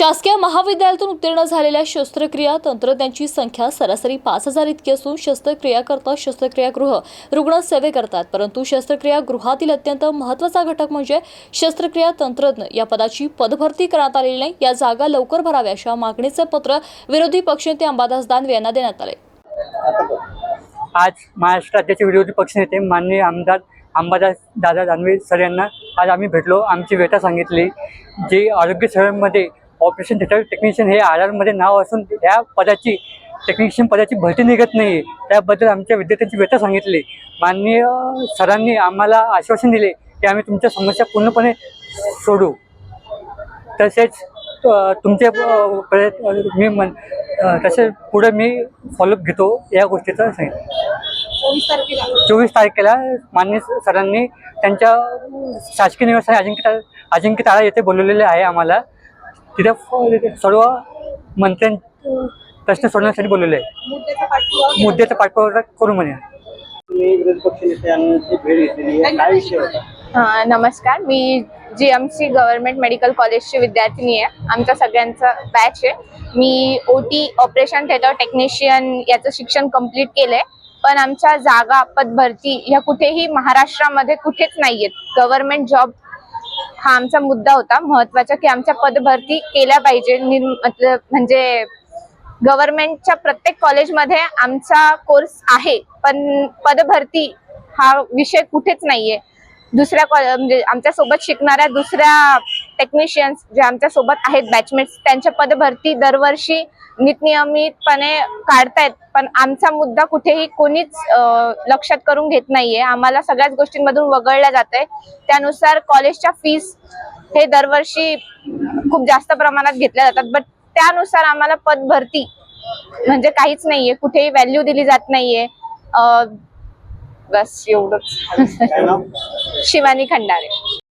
शासकीय महाविद्यालयातून उत्तीर्ण झालेल्या शस्त्रक्रिया तंत्रज्ञांची संख्या सरासरी 5,000 इतकी असून शस्त्रक्रियाकरता शस्त्रक्रियागृह रुग्ण सेवे करतात, परंतु शस्त्रक्रियागृहातील अत्यंत महत्त्वाचा घटक म्हणजे शस्त्रक्रिया तंत्रज्ञ या पदाची पदभरती करण्यात आलेली नाही। या जागा लवकर भराव्या अशा मागणीचे पत्र विरोधी पक्षनेते अंबादास दानवे यांना देण्यात आले। आज महाराष्ट्र राज्याचे विरोधी पक्षनेते माननीय आमदार अंबादास दादा दानवे सर यांना आज आम्ही भेटलो। आमची व्यथा सांगितली। जे आरोग्य सेवेमध्ये ऑपरेशन थिएटर टेक्निशियन हे आरमध्ये नाव असून या पदाची टेक्निशियन पदाची भरती निघत नाही, त्याबद्दल आमच्या विद्यार्थ्यांची व्यथा सांगितली। माननीय सरांनी आम्हाला आश्वासन दिले की आम्ही तुमच्या समस्या पूर्णपणे सोडू। तसेच तुमचे तसेच पुढे मी फॉलोअप घेतो या गोष्टीचं सांगितलं। 24 तारखेला माननीय सरांनी त्यांच्या शासकीय निवासी अजिंक्य तारा येथे बोलवलेले आहे। आम्हाला तिथे सर्व मंत्र्यां प्रश्न सोडवण्यासाठी बोलवले आहे। मुद्द्याचा पाठपुरावा करू म्हणे। नमस्कार, मी GMC गव्हर्नमेंट मेडिकल कॉलेजची विद्यार्थिनी आहे। आमचा सगळ्यांचा बॅच आहे। मी OT ऑपरेशन थिएटर टेक्निशियन याचं शिक्षण कंप्लीट केलंय, पण आमच्या जागा पदभरती ह्या कुठेही महाराष्ट्रामध्ये कुठेच नाहीयेत। गव्हर्नमेंट जॉब हा आमचा मुद्दा होता महत्त्वाचा, की आमच्या पदभरती केल्या पाहिजे। म्हणजे गव्हर्नमेंटच्या प्रत्येक कॉलेजमध्ये आमचा कोर्स आहे, पण पदभरती हा विषय कुठेच नाहीये। दुसऱ्या म्हणजे आमच्या सोबत शिकणाऱ्या दुसऱ्या टेक्निशियन्स जे आमच्या सोबत आहेत बॅचमेट्स, त्यांच्या पदभरती दरवर्षी नियमितपणे काढतायत, पण आमचा मुद्दा कुठेही कोणीच लक्षात करून घेत नाहीये। आम्हाला सगळ्याच गोष्टींमधून वगळल्या जातंय। त्यानुसार कॉलेजच्या फीस हे दरवर्षी खूप जास्त प्रमाणात घेतल्या जातात, बट त्यानुसार आम्हाला पदभरती म्हणजे काहीच नाहीये, कुठेही व्हॅल्यू दिली जात नाहीये। बस एवढंच। शिवानी खंडारे।